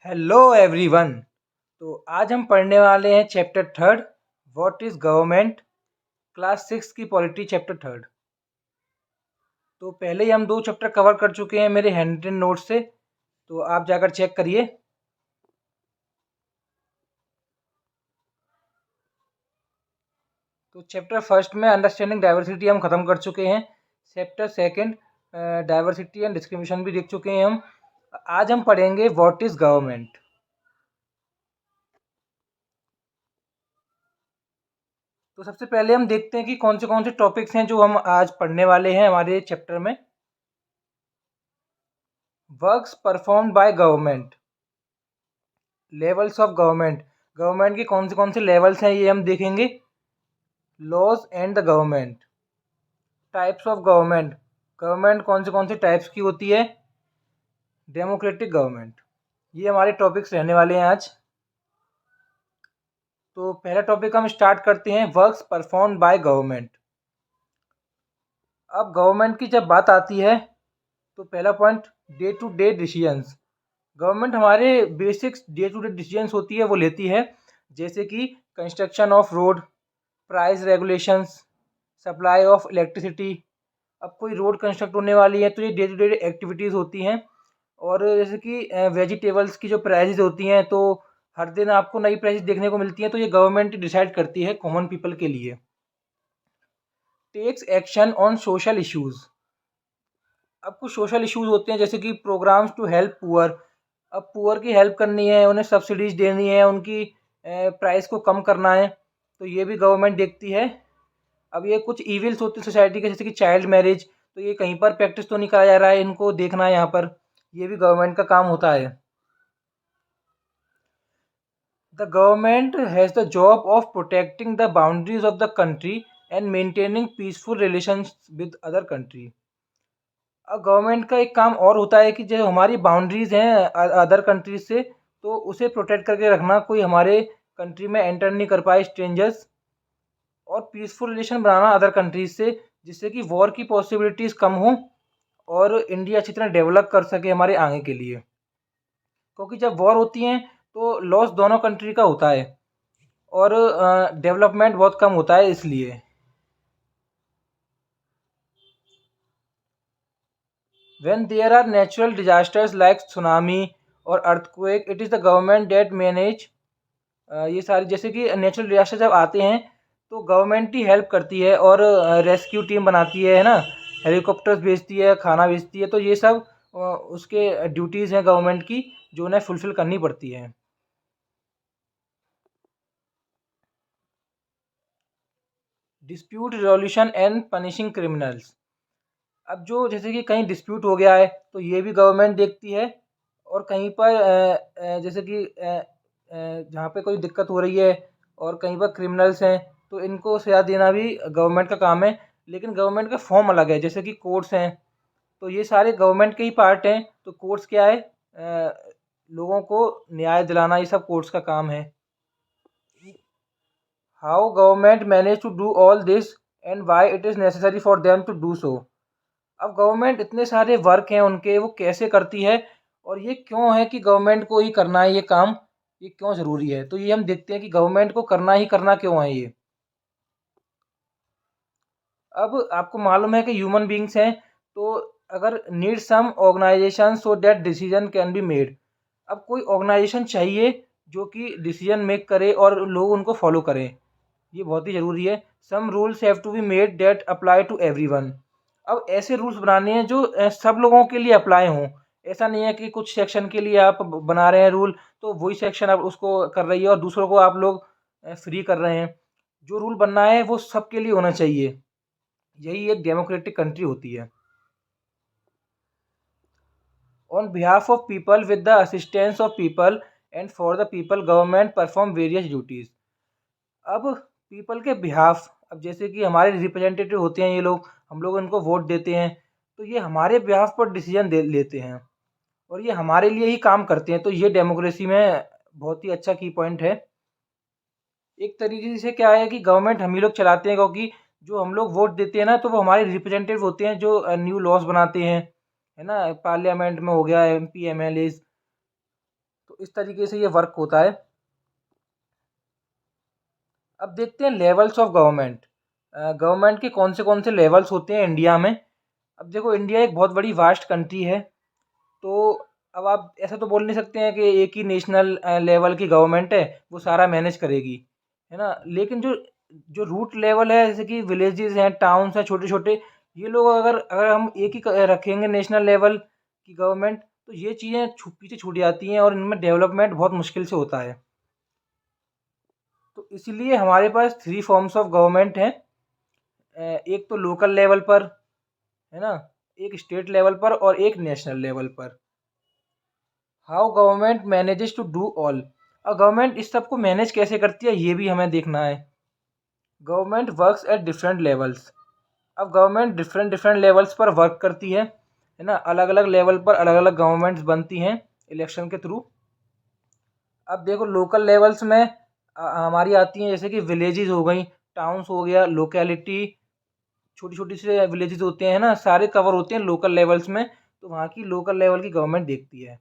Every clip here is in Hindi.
Hello everyone. तो आज हम पढ़ने वाले हैं chapter third, what is government, class six की पॉलिटी चैप्टर थर्ड। तो पहले ही हम 2 चैप्टर कवर कर चुके हैं मेरे हैंड रिटन नोट से, तो आप जाकर चेक करिए। तो चैप्टर फर्स्ट में अंडरस्टैंडिंग डाइवर्सिटी हम ख़त्म कर चुके हैं। Chapter second diversity and discrimination भी देख चुके हैं हम। आज हम पढ़ेंगे व्हाट इज़ गवर्नमेंट। तो सबसे पहले हम देखते हैं कि कौन से टॉपिक्स हैं जो हम आज पढ़ने वाले हैं हमारे चैप्टर में। Works performed by government, levels of government, government के कौन से लेवल्स हैं ये हम देखेंगे। Laws and the government, types of government, government कौन से टाइप्स की होती है। डेमोक्रेटिक गवर्नमेंट, ये हमारे टॉपिक्स रहने वाले हैं आज। तो पहला टॉपिक हम स्टार्ट करते हैं, वर्क्स परफॉर्म्ड बाय गवर्नमेंट। अब गवर्नमेंट की जब बात आती है तो पहला point, day to day decisions. Government हमारे basics day to day decisions होती है वो लेती है, जैसे कि construction of road, price regulations, supply of electricity. अब कोई रोड कंस्ट्रक्ट होने वाली है तो ये डे टू डे एक्टिविटीज़ होती हैं। और जैसे कि वेजिटेबल्स की जो प्राइसेस होती हैं, तो हर दिन आपको नई प्राइसेस देखने को मिलती हैं, तो ये गवर्नमेंट डिसाइड करती है कॉमन पीपल के लिए। Takes action on social issues. अब कुछ सोशल इश्यूज़ होते हैं जैसे कि प्रोग्राम्स टू हेल्प पुअर। अब पुअर की हेल्प करनी है, उन्हें सब्सिडीज़ देनी है, उनकी प्राइस को कम करना है, तो ये भी गवर्नमेंट देखती है। अब ये कुछ इविल्स होते हैं सोसाइटी के, जैसे कि चाइल्ड मैरिज, तो ये कहीं पर प्रैक्टिस तो नहीं करा जा रहा है, इनको देखना है यहाँ पर, ये भी गवर्नमेंट का काम होता है। The government has the job of protecting the boundaries of the country and maintaining peaceful relations with other country. अब गवर्नमेंट का एक काम और होता है कि जो हमारी बाउंड्रीज हैं अदर कंट्रीज से, तो उसे प्रोटेक्ट करके रखना, कोई हमारे कंट्री में एंटर नहीं कर पाए स्ट्रेंजर्स। और पीसफुल रिलेशन बनाना अदर कंट्रीज से, जिससे कि वॉर की पॉसिबिलिटीज़ कम हो और इंडिया अच्छी तरह डेवलप कर सके हमारे आगे के लिए। क्योंकि जब वॉर होती हैं तो लॉस दोनों कंट्री का होता है और डेवलपमेंट बहुत कम होता है इसलिए। When there are natural disasters like tsunami और earthquake, it is the government that manage. ये सारी, जैसे कि नेचुरल डिजास्टर जब आते हैं तो गवर्नमेंट ही हेल्प करती है और रेस्क्यू टीम बनाती है ना, हेलीकॉप्टर्स भेजती है, खाना भेजती है, तो ये सब उसके ड्यूटीज़ हैं गवर्नमेंट की, जो उन्हें फुलफ़िल करनी पड़ती हैं। Dispute resolution and punishing criminals. अब जो जैसे कि कहीं डिस्प्यूट हो गया है तो ये भी गवर्नमेंट देखती है, और कहीं पर जैसे कि जहाँ पे कोई दिक्कत हो रही है और कहीं पर क्रिमिनल्स हैं, तो इनको सजा देना भी गवर्नमेंट का काम है। लेकिन गवर्नमेंट का फॉर्म अलग है, जैसे कि कोर्ट्स हैं, तो ये सारे गवर्नमेंट के ही पार्ट हैं। तो कोर्ट्स क्या है, लोगों को न्याय दिलाना, ये सब कोर्ट्स का काम है। How government manage to do all this and why it is necessary for them to do so. अब गवर्नमेंट इतने सारे वर्क हैं उनके, वो कैसे करती है और ये क्यों है कि गवर्नमेंट को ही करना है ये काम, ये क्यों ज़रूरी है, तो ये हम देखते हैं कि गवर्नमेंट को करना ही करना क्यों है ये। अब आपको मालूम है कि ह्यूमन बींग्स हैं, तो अगर need some organisation so that decision can be made. अब कोई ऑर्गेनाइजेशन चाहिए जो कि डिसीजन मेक करे और लोग उनको फॉलो करें, ये बहुत ही ज़रूरी है। Some rules have to be made that apply to everyone. अब ऐसे रूल्स बनाने हैं जो सब लोगों के लिए अप्लाई हों। ऐसा नहीं है कि कुछ सेक्शन के लिए आप बना रहे हैं रूल, तो वही सेक्शन आप उसको कर रही है और दूसरों को आप लोग फ्री कर रहे हैं। जो रूल बनना है वो सबके लिए होना चाहिए, यही एक डेमोक्रेटिक कंट्री होती है। On behalf of people, with the assistance of people and for the people, government perform various duties. अब पीपल के बिहाफ, अब जैसे कि हमारे रिप्रेजेंटेटिव होते हैं ये लोग, हम लोग इनको वोट देते हैं, तो ये हमारे बिहाफ पर डिसीजन दे लेते हैं और ये हमारे लिए ही काम करते हैं, तो ये डेमोक्रेसी में बहुत ही अच्छा की पॉइंट है। एक तरीके से क्या है कि गवर्नमेंट हम ही लोग चलाते हैं, क्योंकि जो हम लोग वोट देते हैं ना, तो वो हमारे रिप्रेजेंटेटिव होते हैं जो न्यू लॉज बनाते हैं, है ना, पार्लियामेंट में हो गया, एमपी एमएलएज, तो इस तरीके से ये वर्क होता है। अब देखते हैं लेवल्स ऑफ गवर्नमेंट। गवर्नमेंट के कौन से लेवल्स होते हैं इंडिया में। अब देखो, इंडिया एक बहुत बड़ी वास्ट कंट्री है। तो अब आप ऐसा तो बोल नहीं सकते हैं कि एक ही नेशनल लेवल की गवर्नमेंट है, वो सारा मैनेज करेगी, है ना। लेकिन जो जो रूट लेवल है, जैसे कि विलेजेस हैं, टाउन्स हैं छोटे छोटे, ये लोग अगर अगर हम एक ही रखेंगे नेशनल लेवल की गवर्नमेंट, तो ये चीज़ें पीछे छूट जाती हैं और इनमें डेवलपमेंट बहुत मुश्किल से होता है। तो इसीलिए हमारे पास थ्री फॉर्म्स ऑफ गवर्नमेंट हैं। एक तो लोकल लेवल पर, है ना, एक स्टेट लेवल पर और एक नेशनल लेवल पर। How government manages to do all. और गवर्नमेंट इस सब को मैनेज कैसे करती है, ये भी हमें देखना है। Government works at different levels. अब गवर्नमेंट डिफरेंट डिफरेंट लेवल्स पर वर्क करती है ना। अलग अलग लेवल पर अलग अलग गवर्नमेंट्स बनती हैं इलेक्शन के थ्रू। अब देखो, लोकल लेवल्स में हमारी आती हैं, जैसे कि विलेजेस हो गई, टाउन्स हो गया, लोकेलिटी, छोटी छोटी से विलेजेस होते हैं ना, सारे कवर होते हैं लोकल लेवल्स में। तो वहाँ की लोकल लेवल की गवर्नमेंट देखती है।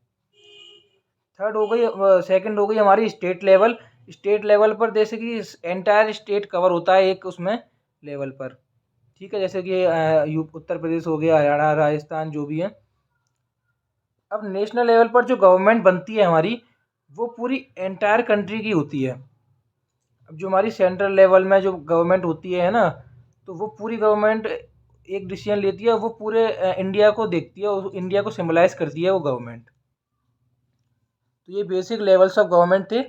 थर्ड हो गई, सेकंड हो गई हमारी स्टेट लेवल। स्टेट लेवल पर जैसे कि एंटायर स्टेट कवर होता है एक उसमें लेवल पर। ठीक है, जैसे कि उत्तर प्रदेश हो गया, हरियाणा, राजस्थान, जो भी है। अब नेशनल लेवल पर जो गवर्नमेंट बनती है हमारी, वो पूरी एंटायर कंट्री की होती है। अब जो हमारी सेंट्रल लेवल में जो गवर्नमेंट होती है ना, तो वो पूरी गवर्नमेंट एक डिसीजन लेती है, वो पूरे इंडिया को देखती है और इंडिया को सिम्बलाइज करती है वो गवर्नमेंट। तो ये बेसिक लेवल्स ऑफ गवर्नमेंट थे।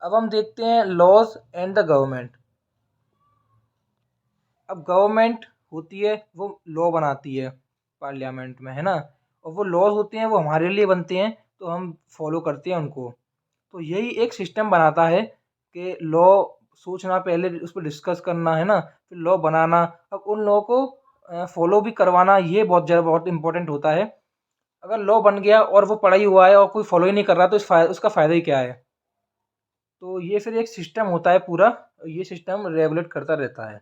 अब हम देखते हैं लॉज एंड द गवर्नमेंट। अब गवर्नमेंट होती है, वो लॉ बनाती है पार्लियामेंट में, है ना। और वो लॉज होते हैं, वो हमारे लिए बनते हैं, तो हम फॉलो करते हैं उनको। तो यही एक सिस्टम बनाता है कि लॉ सोचना, पहले उस पर डिस्कस करना, है ना, फिर लॉ बनाना, अब उन लॉ को फॉलो भी करवाना, ये बहुत इंपॉर्टेंट होता है। अगर लॉ बन गया और वो पढ़ा ही हुआ है और कोई फॉलो ही नहीं कर रहा, तो उसका फ़ायदा ही क्या है। तो ये फिर एक सिस्टम होता है पूरा, ये सिस्टम रेगुलेट करता रहता है।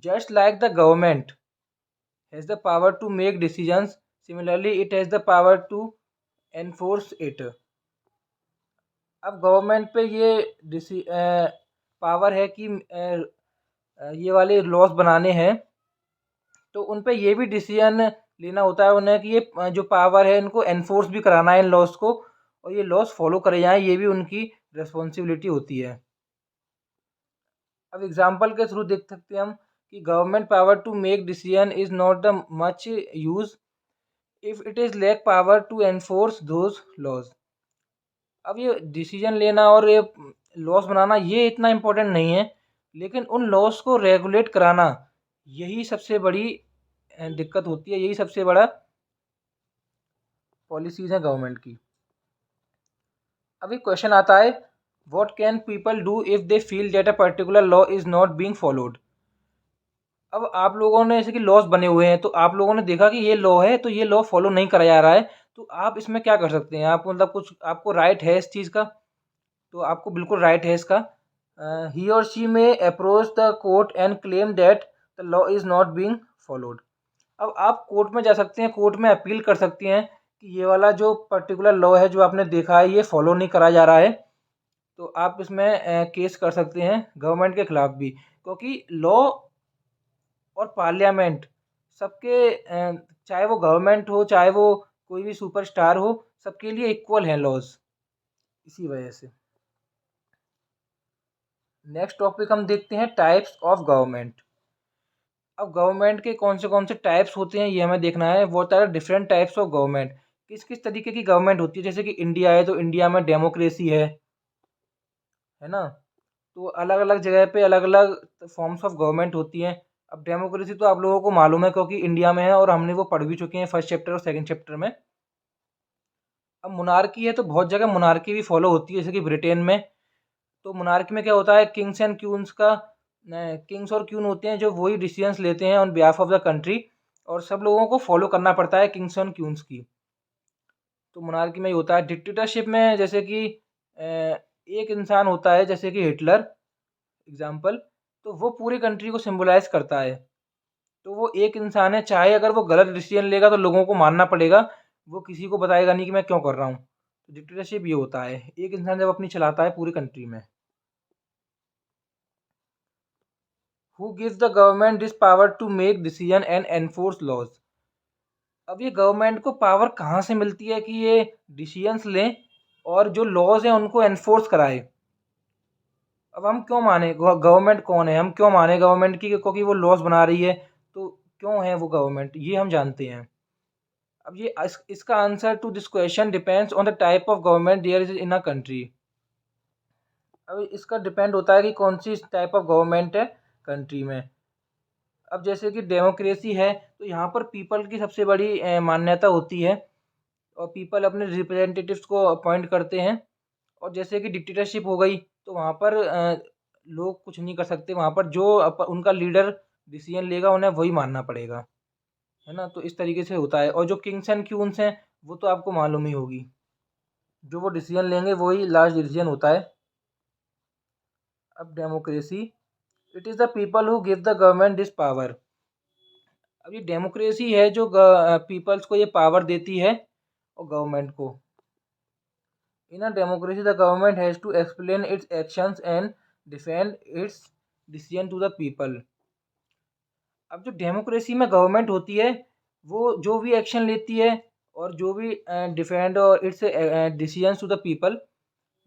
Just like the government has the power to make decisions, similarly it has the power to enforce it। अब गवर्नमेंट पे ये पावर है कि ये वाले लॉज बनाने हैं, तो उन पे ये भी डिसीजन लेना होता है उन्हें कि ये जो पावर है इनको एनफोर्स भी कराना है इन लॉज को, और ये लॉज फॉलो करे जाएं, ये भी उनकी रिस्पॉन्सिबिलिटी होती है। अब एग्जांपल के थ्रू देख सकते हैं हम कि government power to make decision is not the much use if it is lack power to enforce those laws. अब ये डिसीजन लेना और ये लॉस बनाना ये इतना इम्पोर्टेंट नहीं है, लेकिन उन लॉस को रेगुलेट कराना, यही सबसे बड़ी दिक्कत होती है, यही सबसे बड़ा पॉलिसीज़ है गवर्नमेंट की। अभी क्वेश्चन आता है, what can people do if they feel that a particular law is not being followed. अब आप लोगों ने जैसे कि लॉस बने हुए हैं, तो आप लोगों ने देखा कि ये लॉ है, तो ये लॉ फॉलो नहीं करा जा रहा है, तो आप इसमें क्या कर सकते हैं। आप मतलब कुछ आपको राइट है इस चीज़ का, तो आपको बिल्कुल राइट है इसका। ही और शी में approach the court and claim that the law is not being followed. अब आप कोर्ट में जा सकते हैं, कोर्ट में अपील कर सकती हैं कि ये वाला जो पर्टिकुलर लॉ है जो आपने देखा है ये फॉलो नहीं करा जा रहा है, तो आप इसमें केस कर सकते हैं गवर्नमेंट के खिलाफ भी, क्योंकि लॉ और पार्लियामेंट सबके चाहे वो गवर्नमेंट हो, चाहे वो कोई भी सुपरस्टार हो, सबके लिए इक्वल हैं लॉज, इसी वजह से। नेक्स्ट टॉपिक हम देखते हैं टाइप्स ऑफ गवर्नमेंट। अब गवर्नमेंट के कौन से टाइप्स होते हैं ये हमें देखना है। What are different types of government, किस किस तरीके की गवर्नमेंट होती है। जैसे कि इंडिया है, तो इंडिया में डेमोक्रेसी है ना। तो अलग अलग जगह पे अलग अलग फॉर्म्स ऑफ गवर्नमेंट होती हैं। अब डेमोक्रेसी तो आप लोगों को मालूम है, क्योंकि इंडिया में है और हमने वो पढ़ भी चुके हैं फर्स्ट चैप्टर और सेकंड चैप्टर में। अब मुनार्की है, तो बहुत जगह मुनार्की भी फॉलो होती है, जैसे कि ब्रिटेन में। तो मोनार्की में क्या होता है, किंग्स एंड क्यून्स का, किंग्स और क्यून होते हैं जो वही डिसीजंस लेते हैं on behalf of the country, और सब लोगों को फॉलो करना पड़ता है किंग्स एंड क्यून्स की। तो मोनार्की में ये होता है। डिक्टेटरशिप में जैसे कि एक इंसान होता है, जैसे कि हिटलर एग्जाम्पल, तो वो पूरी कंट्री को सिम्बलाइज करता है। तो वो एक इंसान है, चाहे अगर वो गलत डिसीजन लेगा तो लोगों को मानना पड़ेगा, वो किसी को बताएगा नहीं कि मैं क्यों कर रहा हूँ। तो डिक्टेटरशिप ये होता है, एक इंसान जब अपनी चलाता है पूरी कंट्री में। Who gives the government this power to make decision and enforce laws. अब ये गवर्नमेंट को पावर कहाँ से मिलती है कि ये डिसीजंस लें और जो लॉज हैं उनको एनफोर्स कराए। अब हम क्यों माने गवर्नमेंट कौन है, हम क्यों माने गवर्नमेंट की, क्योंकि वो लॉज बना रही है। तो क्यों है वो गवर्नमेंट, ये हम जानते हैं। अब ये इसका answer to this question depends on the type of government there is in a country. अब इसका डिपेंड होता है कि कौन सी टाइप ऑफ गवर्नमेंट है कंट्री में। अब जैसे कि डेमोक्रेसी है तो यहाँ पर पीपल की सबसे बड़ी मान्यता होती है और पीपल अपने रिप्रेजेंटेटिव्स को अपॉइंट करते हैं। और जैसे कि डिक्टेटरशिप हो गई तो वहाँ पर लोग कुछ नहीं कर सकते, वहाँ पर जो उनका लीडर डिसीजन लेगा उन्हें वही मानना पड़ेगा, है ना। तो इस तरीके से होता है। और जो किंग्स एंड क्वींस हैं वो तो आपको मालूम ही होगी, जो वो डिसीजन लेंगे वही लास्ट डिसीजन होता है। अब democracy, it is the people who give the government this power. अब ये डेमोक्रेसी है जो पीपल्स को ये पावर देती है और गवर्नमेंट को। In a democracy the government has to explain its actions and defend its decision to the people. अब जो डेमोक्रेसी में गवर्नमेंट होती है वो जो भी एक्शन लेती है और जो भी डिफेंड और its decisions to the people,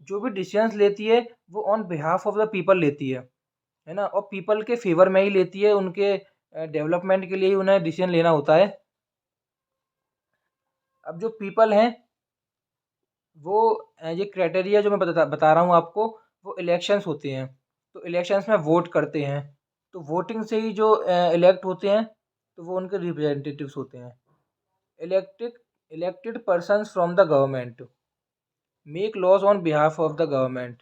जो भी डिसीजंस लेती है वो on behalf of the people लेती है ना। और पीपल के फेवर में ही लेती है, उनके डेवलपमेंट के लिए ही उन्हें डिसीजन लेना होता है। अब जो पीपल हैं वो ये क्राइटेरिया जो मैं बता रहा हूँ आपको, वो इलेक्शंस होते हैं। तो इलेक्शंस में वोट करते हैं, तो वोटिंग से ही जो इलेक्ट होते हैं तो वो उनके रिप्रेजेंटेटिव्स होते हैं। Elected elected persons from the government make laws on behalf of the government.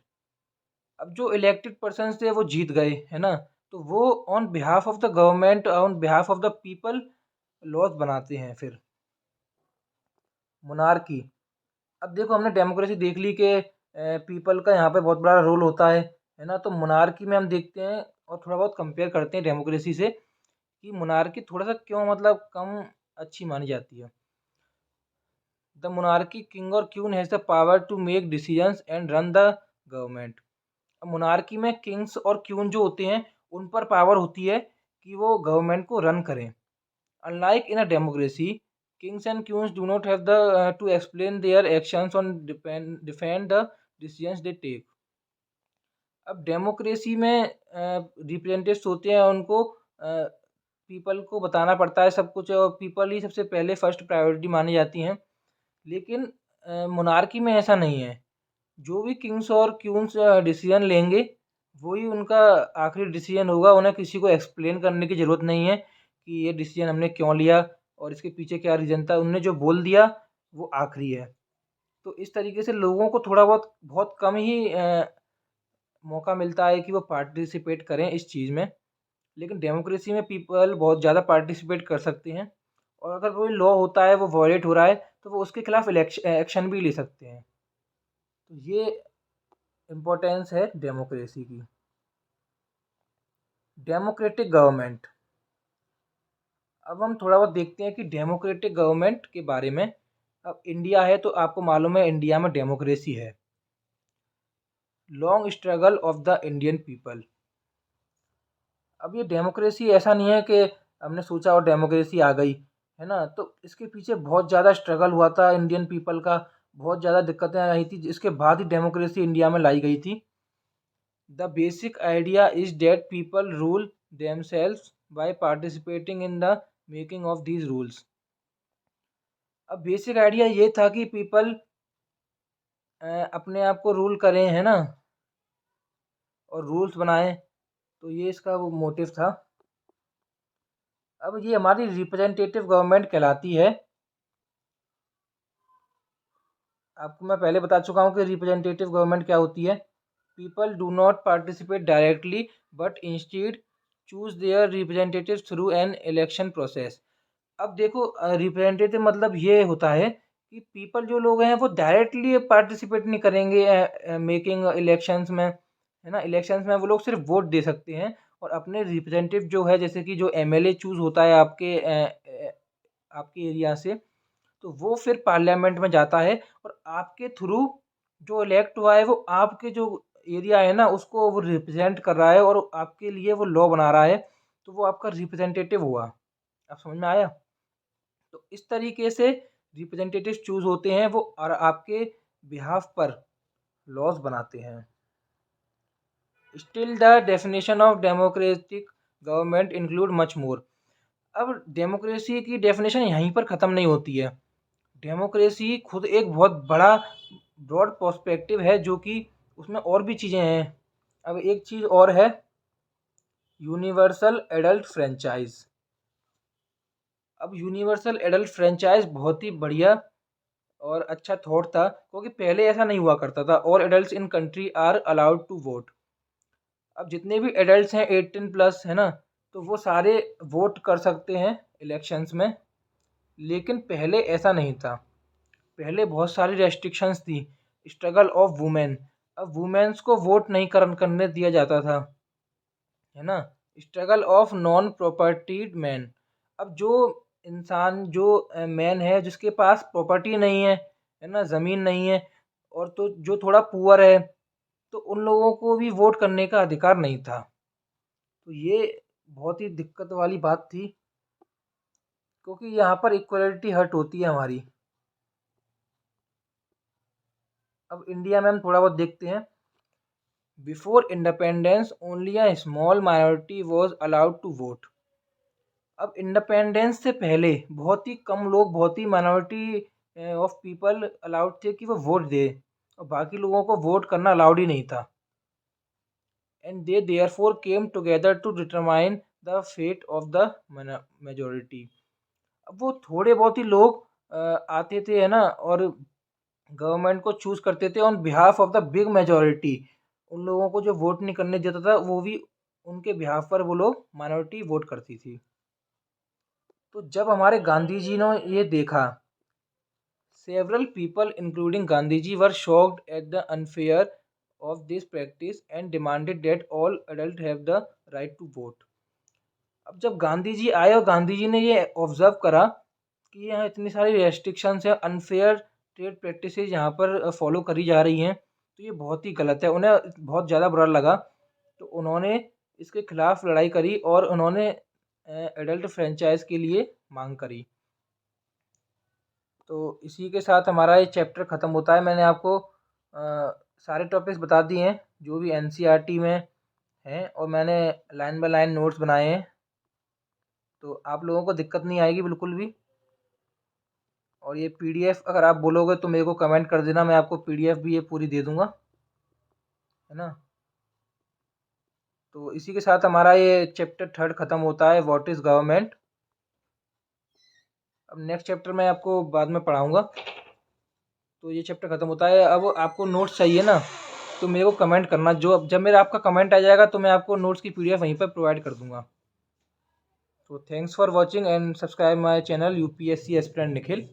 अब जो इलेक्टेड पर्सन्स थे वो जीत गए, है ना। तो वो on behalf of the government, on behalf of the people laws बनाते हैं फिर। मोनार्की, अब देखो हमने डेमोक्रेसी देख ली कि पीपल का यहाँ पे बहुत बड़ा रोल होता है ना। तो मोनार्की में हम देखते हैं और थोड़ा बहुत कंपेयर करते हैं डेमोक्रेसी से कि मोनार्की थोड़ा सा क्यों मतलब कम अच्छी मानी जाती है। द मोनार्की किंग और queen has the power to make decisions and run the government. अब मोनार्की में किंग्स और क्वीन जो होते हैं उन पर पावर होती है कि वो गवर्नमेंट को रन करें। Unlike in a democracy, kings and queens do not have the to explain their actions on defend the decisions they take। अब डेमोक्रेसी में रिप्रेजेंटेटिव्स होते हैं, उनको पीपल को बताना पड़ता है सब कुछ और पीपल ही सबसे पहले फर्स्ट प्रायोरिटी मानी जाती हैं। लेकिन मोनार्की में ऐसा नहीं है। जो भी किंग्स और क्वींस डिसीजन लेंगे वही उनका आखिरी डिसीजन होगा। उन्हें किसी को एक्सप्लेन करने की ज़रूरत नहीं है कि ये डिसीजन हमने क्यों लिया और इसके पीछे क्या रीज़न था। उन्होंने जो बोल दिया वो आखिरी है। तो इस तरीके से लोगों को थोड़ा बहुत बहुत कम ही मौका मिलता है कि वो पार्टिसिपेट करें इस चीज़ में। लेकिन डेमोक्रेसी में पीपल बहुत ज़्यादा पार्टिसिपेट कर सकते हैं और अगर कोई लॉ होता है वो वायलेट हो रहा है तो वो उसके खिलाफ एक्शन भी ले सकते हैं। तो ये इम्पोर्टेंस है डेमोक्रेसी की। डेमोक्रेटिक गवर्नमेंट, अब हम थोड़ा बहुत देखते हैं कि डेमोक्रेटिक गवर्नमेंट के बारे में। अब इंडिया है तो आपको मालूम है इंडिया में डेमोक्रेसी है। Long struggle of the Indian people. अब ये डेमोक्रेसी ऐसा नहीं है कि हमने सोचा और डेमोक्रेसी आ गई, है ना। तो इसके पीछे बहुत ज़्यादा स्ट्रगल हुआ था इंडियन पीपल का, बहुत ज़्यादा दिक्कतें आई थी जिसके बाद ही डेमोक्रेसी इंडिया में लाई गई थी। The basic idea is that people rule themselves by participating in the making of these rules. अब बेसिक आइडिया ये था कि पीपल अपने आप को रूल करें, है ना, और रूल्स बनाएं। तो ये इसका वो मोटिव था। अब ये हमारी रिप्रेजेंटेटिव गवर्नमेंट कहलाती है। आपको मैं पहले बता चुका हूँ कि रिप्रेजेंटेटिव गवर्नमेंट क्या होती है। People do not participate directly but instead choose their representative through an election process. अब देखो रिप्रेजेंटेटिव मतलब ये होता है कि पीपल जो लोग हैं वो डायरेक्टली पार्टिसिपेट नहीं करेंगे मेकिंग इलेक्शंस में, है ना। इलेक्शंस में वो लोग सिर्फ वोट दे सकते हैं और अपने रिप्रेजेंटेटिव जो है जैसे कि जो एमएलए चूज़ होता है आपके आपके एरिया से, तो वो फिर पार्लियामेंट में जाता है और आपके थ्रू जो इलेक्ट हुआ है वो आपके जो एरिया है ना उसको वो रिप्रेजेंट कर रहा है और आपके लिए वो लॉ बना रहा है, तो वो आपका रिप्रेजेंटेटिव हुआ। आप समझ में आया? तो इस तरीके से रिप्रेजेंटेटिव चूज होते हैं वो और आपके बिहाफ पर लॉज बनाते हैं। Still the definition of democratic government include much more. अब डेमोक्रेसी की डेफिनेशन यहीं पर ख़त्म नहीं होती है। डेमोक्रेसी खुद एक बहुत बड़ा ब्रॉड पर्सपेक्टिव है जो कि उसमें और भी चीज़ें हैं। अब एक चीज़ और है, यूनिवर्सल एडल्ट फ्रेंचाइज। अब यूनिवर्सल एडल्ट फ्रेंचाइज बहुत ही बढ़िया और अच्छा थॉट था, क्योंकि पहले ऐसा नहीं हुआ करता था। और adult in country are allowed to vote. अब जितने भी एडल्ट हैं 18+ है ना, तो वो सारे वोट कर सकते हैं इलेक्शंस में। लेकिन पहले ऐसा नहीं था, पहले बहुत सारी रेस्ट्रिक्शंस थी। स्ट्रगल ऑफ वुमेन, अब वुमेन्स को वोट नहीं करने दिया जाता था, है ना। Struggle of non propertied man, अब जो इंसान जो मैन है जिसके पास प्रॉपर्टी नहीं है ना, ज़मीन नहीं है, और तो जो थोड़ा पुअर है, तो उन लोगों को भी वोट करने का अधिकार नहीं था। तो ये बहुत ही दिक्कत वाली बात थी, क्योंकि यहाँ पर इक्वलिटी हर्ट होती है हमारी। अब इंडिया में हम थोड़ा बहुत देखते हैं। Before independence only a small minority was allowed to vote. अब इंडिपेंडेंस से पहले बहुत ही कम लोग, बहुत ही माइनॉरिटी ऑफ पीपल अलाउड थे कि वो वोट दे, और बाकी लोगों को वोट करना अलाउड ही नहीं था। And they therefore came together to determine the fate of the majority. अब वो थोड़े बहुत ही लोग आते थे, है ना, और गवर्नमेंट को चूज करते थे on behalf of the big majority. उन लोगों को जो वोट नहीं करने देता था वो भी उनके बिहाफ पर वो लोग माइनॉरिटी वोट करती थी। तो जब हमारे गांधी जी ने ये देखा, several people including Gandhi ji were shocked at the unfair of this practice and demanded that all adult have the right to vote. अब जब गांधी जी आए और गांधी जी ने ये ऑब्जर्व करा कि यहाँ इतनी सारी रेस्ट्रिक्शंस है, अनफेयर ट्रेड प्रैक्टिसेस यहाँ पर फॉलो करी जा रही हैं, तो ये बहुत ही गलत है। उन्हें बहुत ज़्यादा बुरा लगा, तो उन्होंने इसके खिलाफ लड़ाई करी और उन्होंने एडल्ट फ्रेंचाइज के लिए मांग करी। तो इसी के साथ हमारा ये चैप्टर ख़त्म होता है। मैंने आपको सारे टॉपिक्स बता दिए हैं जो भी एनसीईआरटी में हैं, और मैंने लाइन बाय लाइन नोट्स बनाए हैं, तो आप लोगों को दिक्कत नहीं आएगी बिल्कुल भी। और ये पीडीएफ अगर आप बोलोगे तो मेरे को कमेंट कर देना, मैं आपको पीडीएफ भी ये पूरी दे दूंगा, है ना। तो इसी के साथ हमारा ये चैप्टर 3 ख़त्म होता है, व्हाट इज़ गवर्नमेंट। अब नेक्स्ट चैप्टर मैं आपको बाद में पढ़ाऊँगा। तो ये चैप्टर ख़त्म होता है। अब आपको नोट्स चाहिए ना, तो मेरे को कमेंट करना, जो जब मेरा आपका कमेंट आ जाएगा तो मैं आपको नोट्स की पीडीएफ वहीं पर प्रोवाइड कर दूँगा। तो thanks for watching and subscribe my channel UPSC aspirant Nikhil.